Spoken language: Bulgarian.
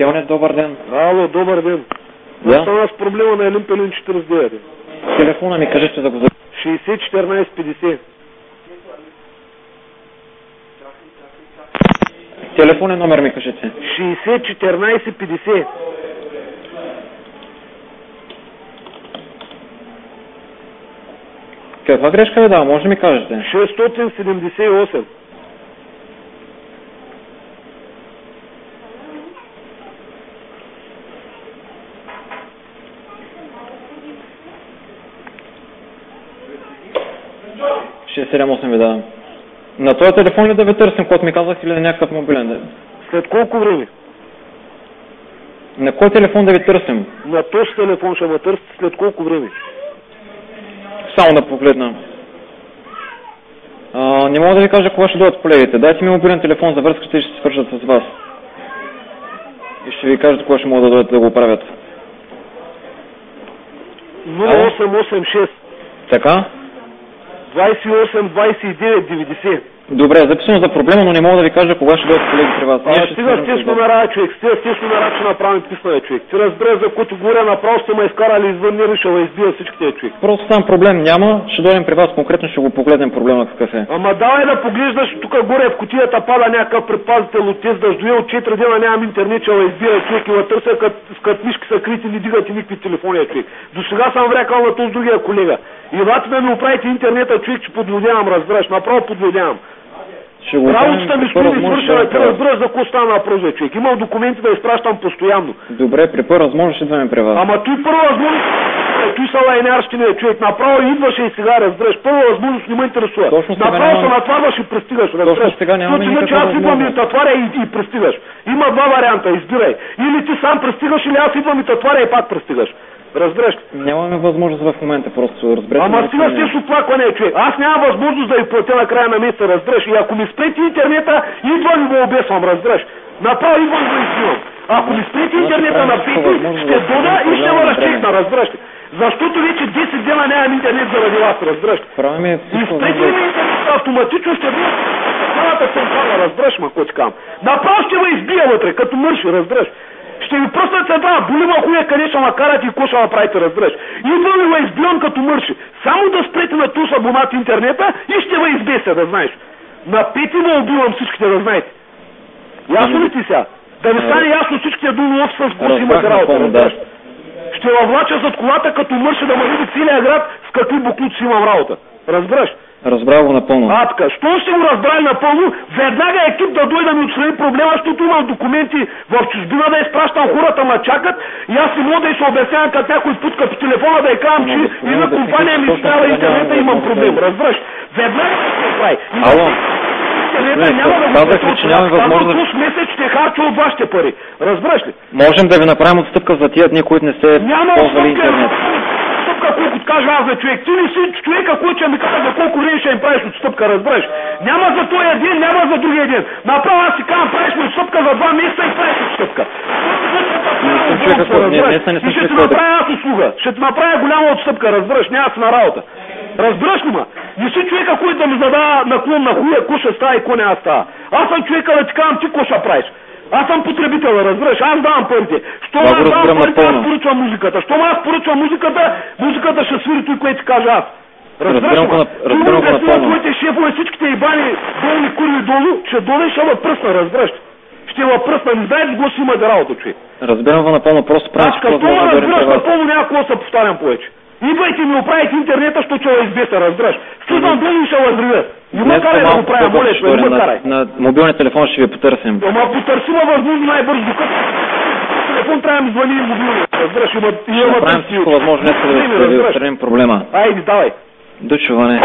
Келне, добър ден. Ало, добър ден. Да? Стана с проблема на Елин Пелин 49. Телефона ми кажете да го запиша. 60 14 50. Телефонен номер ми кажете. 60 14 50. Каква грешка ви дава? Може да ми кажете? 678. Ще 7-8 ви давам. На този телефон ли да ви търсим, който ми казах, или на някакъв мобилен? След колко време? На кой телефон да ви търсим? На този телефон ще ме търсите след колко време? Само да погледна. Не мога да ви кажа кога ще дойдат колегите. Дайте ми мобилен телефон за връзката и ще се свържат с вас. И ще ви кажат кога ще могат да дойдат да го правят. 0886 Така? 28 29 90. Добре, записано за проблема, но не мога да ви кажа кога ще дойдат колеги при вас. Стига с тези номера, човек, стига с тези номера, че направим писане, човек. Ти разбира, за който говоря направо, сте ме изкарали извън мир и ще ме избия всичките, човек. Просто сам проблем няма, ще дойдем при вас конкретно, ще го погледнем проблема какъв е. Ама давай да поглеждаш, тук горе в кутията пада някакъв предпазител от тези дъждове, от 4 дена нямам интернет, ще ме избия, човек, и ме търся, като мишки са крити, не дигате никакви телефони, човек. До сега съм врякал на този другия колега. И вате да ми оправите интернета, човек, че подлодявам, разбираш, направо подлодявам. Работата ми стои свършена, ти разбираш за какво стана въпрос, човек. Имам документи да изпращам постоянно. Добре, при първа възможност ще идваме при вас. Ама той първа възможност, той са лайнарщина, човек. Направо идваше и сега, разбираш. Първа възможност не ме интересува. Направо се натварваш и пристигаш, разбираш. Точно сега нямаме никаква аз идвам и татваря и пристигаш. Има два варианта, избирай. Или ти сам пристигаш, или аз идвам и татваря и пак пристигаш. Разбираш? Нямаме възможност в момента, просто разберете. Ама стига с тези оплакване, човек. Аз нямам възможност да ви платя на края на месеца, разбираш. И ако ми спрете интернета, идвам и го обесвам, разбираш. Направо идвам да избивам. Ако ми спрете интернета на пети, ще дода и ще ме разчекна, разбираш. Защото вече 10 дена нямам интернет заради вас, разбираш. И спрете ми интернета, автоматично ще бъде цялата централа, разбираш, ма, какво ти кам. Направо ще ме избия вътре, като мърши, разбираш. Ще ви пръсна централа, боли ма хуя, къде ще ма карате и какво ще ма правите, разбираш. Идвам и ме избивам като мърши. Само да спрете на туса абонат интернета и ще ме избеся, да знаеш. На пети ме убивам всичките, да знаете. Ясно ли ти сега? Да ви стане ясно всичките думи офиса, с какво си имате работа, разбираш. Ще въвлача зад колата като мърши да ме види целия град с какви буклуци си имам работа. Разбираш? Разбрах го напълно. Така, що ще го разбрали напълно, веднага екип да дойде да ми отстрани проблема, защото имам документи в чужбина да изпращам, хората ма чакат и аз не мога да се обяснявам като някой путка по телефона да я казвам, че една компания ми изправя интернета и имам проблем, разбираш? Веднага да се прави. Ало? Казах ви, че нямаме възможност. Този месец ще харча от вашите пари, разбираш ли? Можем да ви направим отстъпка за тия дни, които не сте ползвали интернет. Колко кажа аз за човек. Ти не си човека, който ще ми казва за колко време ще им правиш отстъпка, разбираш. Няма за този ден, няма за другия ден. Направо аз си казвам, правиш ми отстъпка за 2 месеца и правиш отстъпка. И ще ти направя аз услуга. Ще ти направя голяма отстъпка, разбираш, няма си на работа. Разбираш ли ма? Не си човека, който да ми задава наклон на хуя, ко ще става и ко няма става. Аз съм човека да ти казвам ти ко ще правиш. Аз съм потребител, разбираш, аз давам парите. Щом аз давам парите, аз поръчвам музиката. Щом аз поръчвам музиката ще свири той, което ти кажа аз. Разбираш ма? Разбирам го напълно. Твоите шефове, всичките ебани, долни курви долу, ще дойде и ще ме пръсна, разбираш. Ще ме пръсна, не знаеш го си има да работа, човек. Разбирам го напълно, просто правиш какво да ме разбираш напълно, няма какво се повтарям повече. Идвайте ми оправите интернета, защото ще ме избеса, разбираш. Слизам долу и ще ме взривя. Не ме карай да го правя, моля, човек, не ме карай. На мобилния телефон ще ви потърсим. Ама потърсима възможно най-бързо, докато телефон трябва да ми звъни и мобилния. Разбираш, ще направим всичко възможно, днес да ви отстраним проблема. Айде, давай. До чуване.